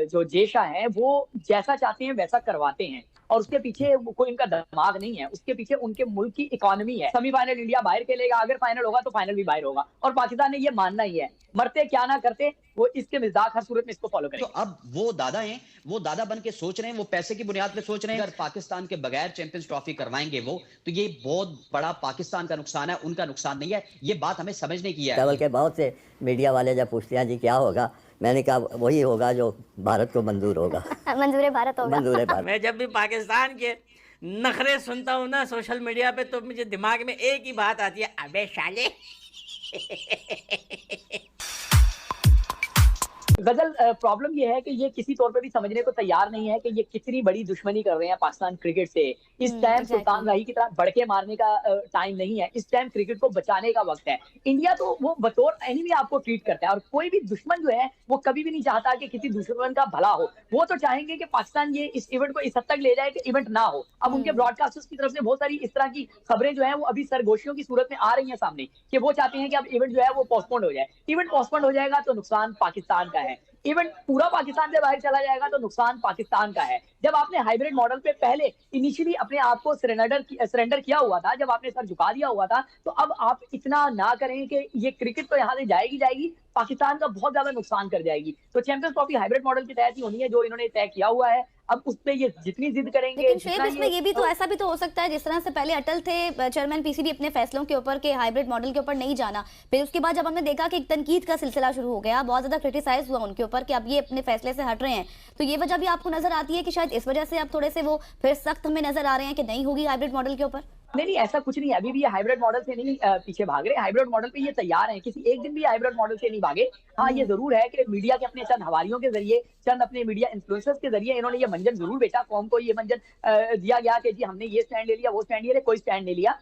जो जेशा है वो जैसा चाहते हैं वैसा करवाते हैं, और उसके पीछे कोई इनका दिमाग नहीं है, उसके पीछे उनके मुल्क की इकोनॉमी है। सेमीफाइनल इंडिया बाहर खेलेगा, अगर फाइनल होगा तो फाइनल भी बाहर होगा, और पाकिस्तान ने ये मानना ही है, मरते क्या ना करते वो इसके मिजाज हर सूरत में इसको फॉलो तो करेंगे। अब वो दादा हैं, वो दादा बन के सोच रहे हैं, वो पैसे की बुनियाद पे सोच रहे हैं। अगर पाकिस्तान के बगैर चैंपियंस ट्रॉफी करवाएंगे वो, तो ये बहुत बड़ा पाकिस्तान का नुकसान है, उनका नुकसान नहीं है। ये बात हमें समझने की है। चावल के बहुत से मीडिया वाले जब पूछते हैं जी क्या होगा, मैंने कहा वही होगा जो भारत को मंजूर होगा। मंजूर भारत होगा। मंजूर भारत। मैं जब भी पाकिस्तान के नखरे सुनता हूँ ना सोशल मीडिया पे, तो मुझे दिमाग में एक ही बात आती है, अबे साले। गजल, प्रॉब्लम ये है कि ये किसी तौर पे भी समझने को तैयार नहीं है कि ये कितनी बड़ी दुश्मनी कर रहे हैं पाकिस्तान क्रिकेट से। इस टाइम सुल्तान राही की तरह बड़के मारने का टाइम नहीं है, इस टाइम क्रिकेट को बचाने का वक्त है। इंडिया तो वो बतौर एनिमी आपको ट्रीट करता है, और कोई भी दुश्मन जो है वो कभी भी नहीं चाहता कि किसी दुश्मन का भला हो। वो तो चाहेंगे कि पाकिस्तान ये इस इवेंट को इस हद तक ले जाए कि इवेंट ना हो। अब उनके ब्रॉडकास्टर्स की तरफ से बहुत सारी इस तरह की खबरें जो है वो अभी सरगोशियों की सूरत में आ रही है सामने, कि वो चाहते हैं कि अब इवेंट जो है वो पोस्टपोन हो जाए। इवेंट पोस्टपोन हो जाएगा तो नुकसान पाकिस्तान का है। इवेंट पूरा पाकिस्तान से बाहर चला जाएगा तो नुकसान पाकिस्तान का है। जब आपने हाइब्रिड मॉडल पे पहले इनिशियली अपने आप को सरेंडर किया हुआ था, जब आपने सर झुका दिया हुआ था, तो अब आप इतना ना करें कि ये क्रिकेट तो यहाँ से जाएगी जाएगी, पाकिस्तान का बहुत ज्यादा नुकसान कर जाएगी। तो चैंपियंस ट्रॉफी हाइब्रिड मॉडल के तहत ही होनी है जो इन्होंने तय किया हुआ है। अब उस पे ये जितनी जिद करेंगे, लेकिन शेब इसमें ये भी तो ऐसा भी तो हो सकता है, जिस तरह से पहले अटल थे चेयरमैन पीसीबी अपने फैसलों के ऊपर के हाइब्रिड मॉडल के ऊपर नहीं जाना, फिर उसके बाद जब हमने देखा कि एक तनकीद का सिलसिला शुरू हो गया, बहुत ज्यादा क्रिटिसाइज हुआ उनके ऊपर कि अब ये अपने फैसले से हट रहे हैं, तो ये वजह भी आपको नजर आती है कि शायद इस वजह से अब थोड़े से वो फिर सख्त हमें नजर आ रहे हैं कि नहीं होगी हाइब्रिड मॉडल के ऊपर। नहीं, ऐसा कुछ नहीं है। अभी भी ये हाइब्रिड मॉडल से नहीं पीछे भाग रहे, हाइब्रिड मॉडल पे ये तैयार हैं, किसी एक दिन भी हाइब्रिड मॉडल से नहीं भागे। हाँ, ये जरूर है कि मीडिया के अपने चंद हवारियों के जरिए, चंद अपने मीडिया इन्फ्लुएंसर्स के जरिए इन्होंने ये मंजन जरूर बेचा, कौम को ये मंजन दिया गया कि जी हमने ये स्टैंड ले लिया, वो स्टैंड ले, कोई स्टैंड नहीं लिया।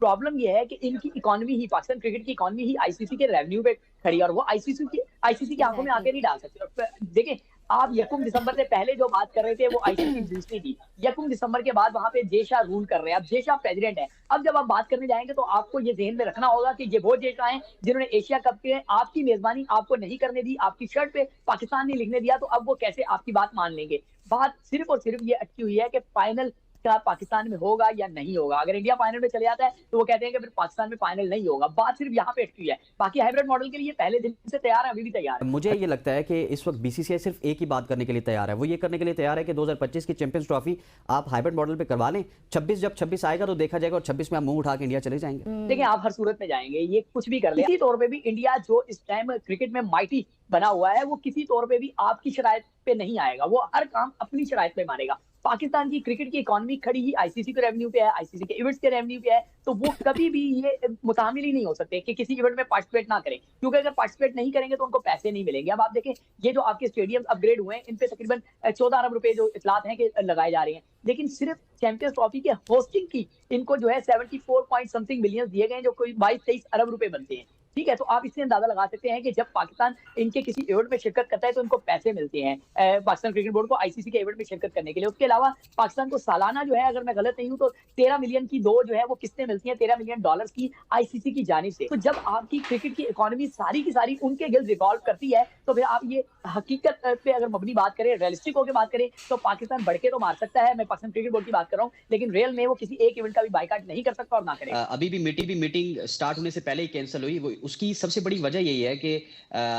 प्रॉब्लम ये है कि इनकी इकोनॉमी ही, पाकिस्तान क्रिकेट की इकोनॉमी ही आईसीसी के रेवेन्यू पे खड़ी है, और वो आईसीसी की आंखों में आके नहीं डाल सकते। देखिए, आप 1 दिसंबर से पहले जो बात कर रहे थे वो आईसीसी दूसरी थी। 1 दिसंबर के बाद वहां पे जेशा रूल कर रहे हैं, अब जेशा प्रेसिडेंट है। अब जब आप बात करने जाएंगे तो आपको ये ध्यान में रखना होगा कि ये वो जेशा हैं जिन्होंने एशिया कप के आपकी मेजबानी आपको नहीं करने दी, आपकी शर्ट पे पाकिस्तान ने लिखने दिया, तो अब वो कैसे आपकी बात मान लेंगे। बात सिर्फ और सिर्फ ये अटकी हुई है कि फाइनल क्या पाकिस्तान में होगा या नहीं होगा। अगर इंडिया फाइनल में चले जाता है तो वो कहते हैं कि फिर पाकिस्तान में फाइनल नहीं होगा। बात सिर्फ यहाँ पे अटकी है, बाकी हाइब्रिड मॉडल के लिए पहले दिन से तैयार है, अभी भी तैयार है। मुझे ये लगता है कि इस वक्त बीसीसीआई सिर्फ एक ही बात करने के लिए तैयार है, वो ये करने के लिए तैयार है कि 2025 की चैंपियंस ट्रॉफी आप हाइब्रिड मॉडल पे करवा लें। 26 जब 26 आएगा तो देखा जाएगा, और 26 में आप मुंह उठा के इंडिया चले जाएंगे। देखिए, आप हर सूरत में जाएंगे, ये कुछ भी कर ले। किसी तौर पे भी इंडिया जो इस टाइम क्रिकेट में माइटी बना हुआ है, वो किसी तौर पे भी आपकी शराइत पे नहीं आएगा, वो हर काम अपनी शराइत पे मारेगा। पाकिस्तान की क्रिकेट की इकोनॉमी खड़ी ही आईसीसी के रेवेन्यू पे है, आईसीसी के इवेंट्स के रेवेन्यू पे है, तो वो कभी भी ये मुतामिल ही नहीं हो सकते कि किसी इवेंट में पार्टिसिपेट ना करें, क्योंकि अगर पार्टिसिपेट नहीं करेंगे तो उनको पैसे नहीं मिलेंगे। अब आप देखें, ये जो आपके स्टेडियम अपग्रेड हुए हैं, इन पे तकरीबन 14 अरब रुपए जो इतलात हैं कि लगाए जा रहे हैं, लेकिन सिर्फ चैंपियंस ट्रॉफी के होस्टिंग की इनको जो है 74 पॉइंट समथिंग मिलियन दिए गए, जो कोई 22-23 अरब रुपए बनते हैं। ठीक है, तो आप इससे अंदाजा लगा सकते हैं कि जब पाकिस्तान इनके किसी इवेंट में शिरकत करता है तो इनको पैसे मिलते हैं पाकिस्तान क्रिकेट बोर्ड को आईसीसी के इवेंट में शिरकत करने के लिए। उसके अलावा पाकिस्तान को सालाना जो है, अगर मैं गलत नहीं हूं तो 13 मिलियन की दो जो है वो किस्तें मिलती हैं, $13 मिलियन की आईसीसी की जानिब से। तो जब आपकी क्रिकेट की इकोनॉमी सारी की सारी उनके गिल्ड रिवॉल्व करती है, तो फिर आप ये हकीकत पे अगर मबनी बात करें, रियलिस्टिक होकर बात करें, तो पाकिस्तान बढ़ के तो मार सकता है, मैं पाकिस्तान क्रिकेट बोर्ड की बात कर रहा हूँ, लेकिन रियल में वो किसी एक इवेंट का भी बाइकाट नहीं कर सकता और ना करेगा। अभी भी मीटिंग स्टार्ट होने से पहले ही कैंसिल हुई। वो उसकी सबसे बड़ी वजह यही है कि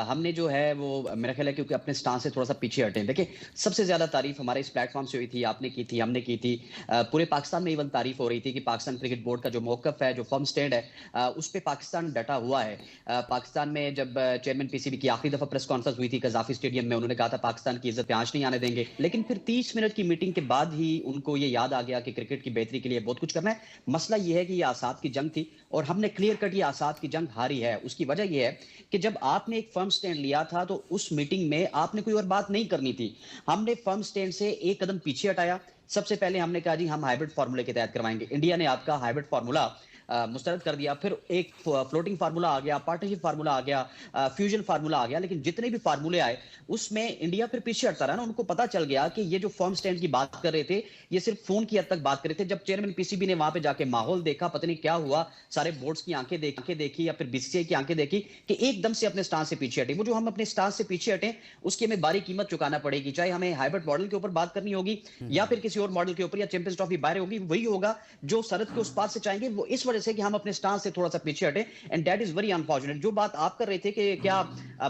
हमने जो है वो मेरा ख्याल है क्योंकि अपने स्टांस से थोड़ा सा पीछे हटे। देखिए, सबसे ज्यादा तारीफ हमारे इस प्लेटफॉर्म से हुई थी, आपने की थी, हमने की थी, पूरे पाकिस्तान में इवन तारीफ हो रही थी कि पाकिस्तान क्रिकेट बोर्ड का जो मौकफ है, जो फर्म स्टैंड है, उस पर पाकिस्तान डटा हुआ है। पाकिस्तान में जब चेयरमैन पीसीबी की आखिरी दफा प्रेस कॉन्फ्रेंस हुई थी कजाफी स्टेडियम में, उन्होंने कहा था पाकिस्तान की इज्जत पे आंच नहीं आने देंगे, लेकिन फिर 30 मिनट की मीटिंग के बाद ही उनको ये याद आ गया कि क्रिकेट की बेहतरी के लिए बहुत कुछ करना है। मसला ये है कि ये आसाद की जंग थी और हमने क्लियर कट ये आसाद की जंग हारी है। उसकी वजह यह है कि जब आपने एक फर्म स्टैंड लिया था तो उस मीटिंग में आपने कोई और बात नहीं करनी थी। हमने फर्म स्टैंड से एक कदम पीछे हटाया। सबसे पहले हमने कहा जी हम हाइब्रिड फार्मूले के तहत करवाएंगे। इंडिया ने आपका हाइब्रिड फार्मूला मुस्तरद कर दिया, फिर एक फ्लोटिंग फार्मूला आ गया, पार्टनरशिप फार्मूला आ गया, फ्यूजन फार्मूला आ गया, लेकिन जितने भी फार्मूले आए उसमें इंडिया फिर पीछे हटता रहा ना। उनको पता चल गया कि ये जो फर्म स्टैंड की बात कर रहे थे ये सिर्फ फोन की हद तक बात कर रहे थे। जब चेयरमैन पीसीबी ने वहां पे जाके माहौल देखा, पता नहीं क्या हुआ, सारे बोर्ड्स की आंखें देखी या फिर बीसीसीआई की आंखें देखी कि एकदम से अपने स्टांस से पीछे हटे। वो जो हम अपने स्टांस से पीछे हटे उसकी हमें भारी कीमत चुकाना पड़ेगी, चाहे हमें हाइब्रिड मॉडल के ऊपर बात करनी होगी या फिर किसी और मॉडल के ऊपर, या चैंपियंस ट्रॉफी बाहर होगी। वही होगा जो सरहद के उस पार से चाहेंगे, वो इस वजह से कि हम अपने स्टांस से थोड़ा सा पीछे हटे, and that is very unfortunate. जो बात आप कर रहे थे कि क्या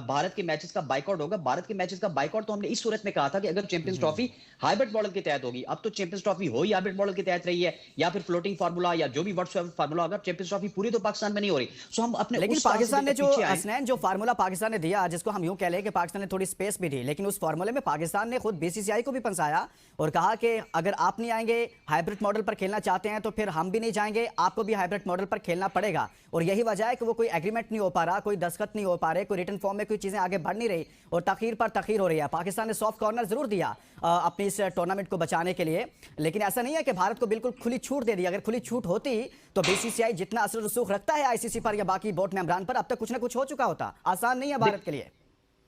भारत के मैचेस का बाइकआउट होगा, भारत के मैचेस का बाइकआउट तो हमने इस सूरत में कहा था कि अगर चैंपियंस ट्रॉफी हाइब्रिड मॉडल के तहत होगी। अब तो चैंपियंस ट्रॉफी हो ही हाइब्रिड मॉडल के तहत रही है, या फिर फ्लोटिंग फार्मूला या जो भी व्हाट्सएवर फार्मूला होगा, चैंपियंस ट्रॉफी पूरी तो पाकिस्तान में नहीं हो रही। सो हम अपने लेकिन उस स्टांस से पाकिस्तान ने जो पीछे आए। हसनैन जो फार्मूला पाकिस्तान ने दिया, जिसको हम यूं कह लें कि पाकिस्तान ने थोड़ी स्पेस भी दी, लेकिन उस फार्मूले में पाकिस्तान ने खुद बीसीसीआई को भी पंसाया और कहा कि अगर आप नहीं आएंगे, हाइब्रिड मॉडल पर खेलना चाहते हैं तो फिर हम भी नहीं जाएंगे, आपको भी हाइब्रिड मॉडल पर खेलना पड़ेगा। और यही वजह है कि वो कोई एग्रीमेंट नहीं हो पा रहा, कोई दस्तखत नहीं हो पा रहे, कोई रिटन फॉर्म में कोई चीजें आगे बढ़ नहीं रही और तखीर पर तखीर हो रही है। पाकिस्तान ने सॉफ्ट कॉर्नर जरूर दिया अपनी इस टूर्नामेंट को बचाने के लिए, लेकिन ऐसा नहीं है कि भारत को बिल्कुल खुली छूट दे दी। अगर खुली छूट होती तो बीसीसीआई जितना असर रसूख रखता है आईसीसी पर या बाकी बोर्ड मेंबरान पर, अब तक कुछ ना कुछ हो चुका होता। आसान नहीं है भारत के लिए।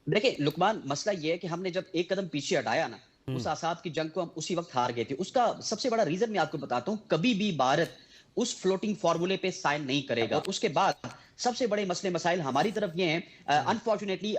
देखिए लुकमान, मसला ये है कि हमने जब एक कदम पीछे हटाया ना, उस आसाद की जंग को हम उसी वक्त हार गए थे। उसका सबसे बड़ा रीजन मैं आपको बताता हूं, कभी भी भारत उस फ्लोटिंग फार्मूले पे साइन नहीं करेगा। उसके बाद सबसे बड़े मसले मसाइल हमारी तरफ ये हैं। अनफॉर्चुनेटली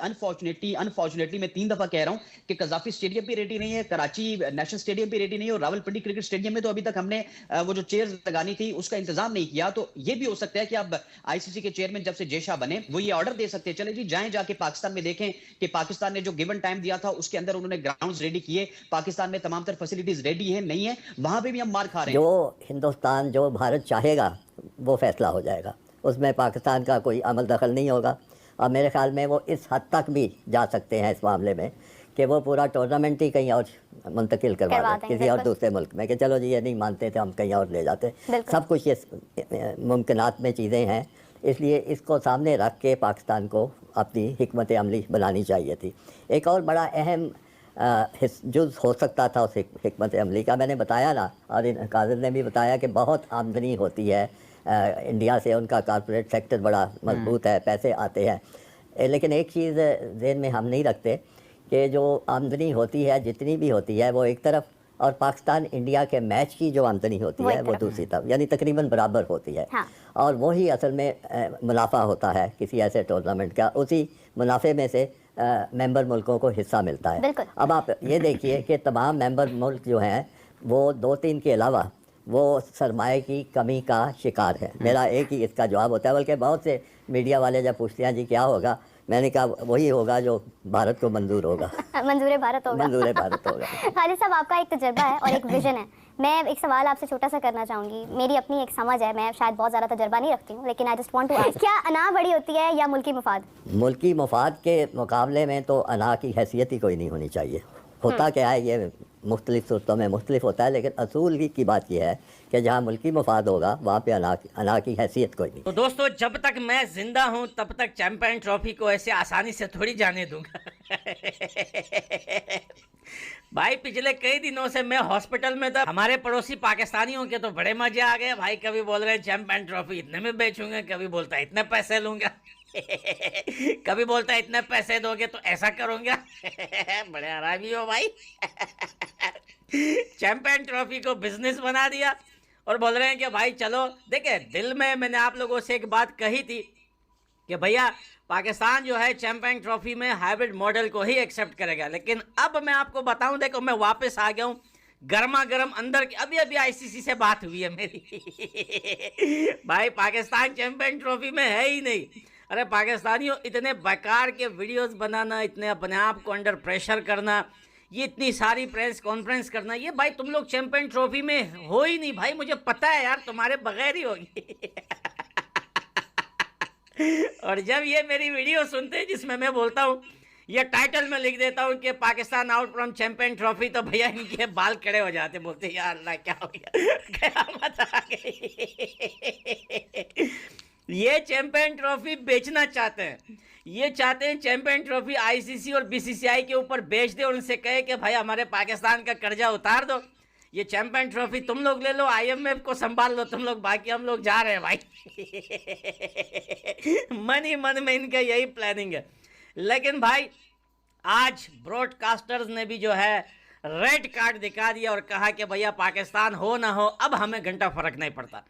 मैं 3 दफा कह रहा हूं कि कजाफी स्टेडियम भी रेडी नहीं है, कराची नेशनल स्टेडियम भी रेडी नहीं है, और रावलपिंडी क्रिकेट स्टेडियम में तो अभी तक हमने वो जो चेयर्स लगानी थी उसका इंतजाम नहीं किया। तो ये भी हो सकता है कि अब आईसीसी के चेयरमैन जब से जेशा बने वो ये ऑर्डर दे सकते हैं, चले जी जाएं जाके पाकिस्तान में देखें कि पाकिस्तान ने जो गिवन टाइम दिया था उसके अंदर उन्होंने ग्राउंड्स रेडी किए, पाकिस्तान में तमाम तर फैसिलिटीज रेडी है नहीं है, वहां पे भी हम मार खा रहे हैं। जो हिंदुस्तान, जो भारत चाहेगा वो फैसला हो जाएगा, उसमें पाकिस्तान का कोई अमल दखल नहीं होगा। और मेरे ख्याल में वो इस हद तक भी जा सकते हैं इस मामले में कि वो पूरा टूर्नामेंट ही कहीं और मुंतकिल करवा दें किसी और दूसरे मुल्क में, कि चलो जी ये नहीं मानते थे हम कहीं और ले जाते। सब कुछ ये मुमकिनात में चीज़ें हैं, इसलिए इसको सामने रख के पाकिस्तान को अपनी हिकमत अमली बनानी चाहिए थी। एक और बड़ा अहम जुज़ हो सकता था उस हिकमत अमली का, मैंने बताया ना, और कादिर ने भी बताया कि बहुत आमदनी होती है इंडिया से, उनका कॉर्पोरेट सेक्टर बड़ा मजबूत है, पैसे आते हैं। लेकिन एक चीज़ ज़हन में हम नहीं रखते कि जो आमदनी होती है जितनी भी होती है वो एक तरफ, और पाकिस्तान इंडिया के मैच की जो आमदनी होती है वो दूसरी तरफ, यानी तकरीबन बराबर होती है। हाँ। और वही असल में मुनाफा होता है किसी ऐसे टूर्नामेंट का, उसी मुनाफे में से मेंबर मुल्कों को हिस्सा मिलता है। अब आप ये देखिए कि तमाम मेंबर मुल्क जो हैं वो 2-3 के अलावा वो सरमाए की कमी का शिकार है। मेरा एक ही इसका जवाब होता है, बल्कि बहुत से मीडिया वाले जब पूछते हैं जी क्या होगा, मैंने कहा वही होगा जो भारत को मंजूर होगा। मंजूर भारत होगा। मंजूर भारत होगा। खालिद साहब, आपका एक तजर्बा है और एक विजन है। मैं एक सवाल आपसे छोटा सा करना चाहूँगी, मेरी अपनी एक समझ है, मैं शायद बहुत ज़्यादा तजर्बा नहीं रखती हूँ, लेकिन I just want to ask, क्या अना बड़ी होती है या मुल्की मफाद? मुल्की मफाद के मुकाबले में तो अना की हैसियत ही कोई नहीं होनी चाहिए। होता क्या है, ये मुख्तलिफ सूरतों में मुख्तलिफ होता है, लेकिन असूल की बात यह है कि जहाँ मुल्की मफाद होगा वहाँ पे अना की हैसियत कोई नहीं। तो दोस्तों, जब तक मैं जिंदा हूँ तब तक चैंपियन ट्रॉफी को ऐसे आसानी से थोड़ी जाने दूंगा। भाई पिछले कई दिनों से मैं हॉस्पिटल में था, हमारे पड़ोसी पाकिस्तानियों के तो बड़े मजे आ गए भाई। कभी बोल रहे हैं चैंपियन ट्रॉफी इतने में बेचूंगा, कभी बोलता है इतने पैसे लूंगा, कभी बोलता है इतने पैसे दोगे तो ऐसा करूंगा। बड़े आरामी हो भाई। चैंपियन ट्रॉफी को बिजनेस बना दिया और बोल रहे हैं कि भाई चलो। देखिए, दिल में मैंने आप लोगों से एक बात कही थी कि भैया पाकिस्तान जो है चैंपियन ट्रॉफी में हाइब्रिड मॉडल को ही एक्सेप्ट करेगा, लेकिन अब मैं आपको बताऊं, देखो मैं वापस आ गया हूं गर्मा गर्म अंदर की। अभी आईसीसी से बात हुई है मेरी। भाई पाकिस्तान चैंपियन ट्रॉफी में है ही नहीं। अरे पाकिस्तानियों, इतने बेकार के वीडियोस बनाना, इतने अपने आप को अंडर प्रेशर करना, ये इतनी सारी प्रेस कॉन्फ्रेंस करना, ये भाई तुम लोग चैंपियन ट्रॉफी में हो ही नहीं भाई। मुझे पता है यार, तुम्हारे बगैर ही होगी। और जब ये मेरी वीडियो सुनते हैं जिसमें मैं बोलता हूँ, ये टाइटल में लिख देता हूँ कि Pakistan out from champion trophy, तो भैया इनके बाल खड़े हो जाते, बोलते यार अल्लाह क्या हो गया, क़यामत आ गई। ये चैंपियन ट्रॉफी बेचना चाहते हैं, ये चाहते हैं चैंपियन ट्रॉफी आईसीसी और बीसीसीआई के ऊपर बेच दे और उनसे कहे कि भाई हमारे पाकिस्तान का कर्जा उतार दो, ये चैंपियन ट्रॉफी तुम लोग ले लो, आईएमएफ को संभाल लो तुम लोग, बाकी हम लोग जा रहे हैं भाई। मन ही मन में इनका यही प्लानिंग है। लेकिन भाई आज ब्रॉडकास्टर्स ने भी जो है रेड कार्ड दिखा दिया और कहा कि भैया पाकिस्तान हो ना हो अब हमें घंटा फर्क नहीं पड़ता।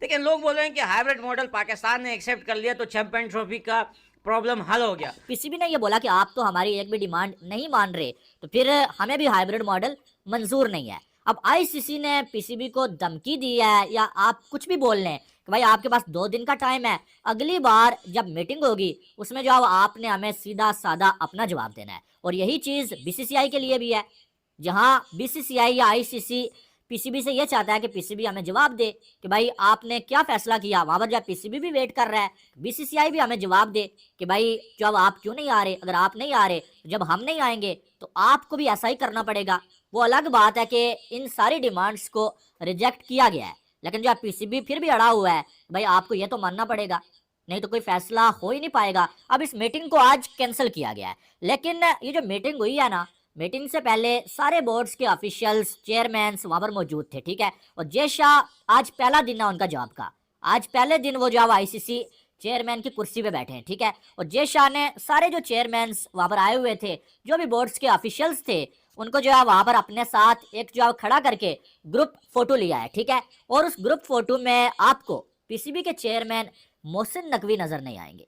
लेकिन लोग बोल रहे हैं कि हाइब्रिड मॉडल पाकिस्तान ने एक्सेप्ट कर लिया तो चैंपियन ट्रॉफी का प्रॉब्लम हल हो गया। पीसीबी ने ये बोला कि आप तो हमारी एक भी डिमांड नहीं मान रहे, तो फिर हमें भी हाइब्रिड मॉडल मंजूर नहीं है। अब आईसीसी ने पीसीबी को धमकी दी है, या आप कुछ भी बोल लें कि भाई आपके पास 2 दिन का टाइम है, अगली बार जब मीटिंग होगी उसमें जो आपने हमें सीधा साधा अपना जवाब देना है। और यही चीज़ बीसीसीआई के लिए भी है, जहाँ बीसीसीआई या आईसीसी पीसीबी से ये चाहता है कि पीसीबी हमें जवाब दे कि भाई आपने क्या फैसला किया। वहाँ पर जब पीसीबी भी वेट कर रहा है, बीसीसीआई भी हमें जवाब दे कि भाई जब आप क्यों नहीं आ रहे, अगर आप नहीं आ रहे तो जब हम नहीं आएंगे तो आपको भी ऐसा ही करना पड़ेगा। वो अलग बात है कि इन सारी डिमांड्स को रिजेक्ट किया गया है, लेकिन जो पीसीबी फिर भी अड़ा हुआ है भाई आपको ये तो मानना पड़ेगा, नहीं तो कोई फैसला हो ही नहीं पाएगा। अब इस मीटिंग को आज कैंसिल किया गया है, लेकिन ये जो मीटिंग हुई है ना, मीटिंग से पहले सारे बोर्ड्स के ऑफिशियल्स, चेयरमैन्स वहाँ पर मौजूद थे, ठीक है। और जय शाह आज पहला दिन है उनका जॉब का, आज पहले दिन वो जो आईसीसी चेयरमैन की कुर्सी पे बैठे हैं, ठीक है। और जय शाह ने सारे जो चेयरमैन्स वहाँ पर आए हुए थे, जो भी बोर्ड्स के ऑफिशियल्स थे, उनको जो है वहाँ पर अपने साथ एक जो खड़ा करके ग्रुप फोटो लिया है, ठीक है। और उस ग्रुप फोटो में आपको पीसीबी के चेयरमैन मोहसिन नकवी नजर नहीं आएंगे।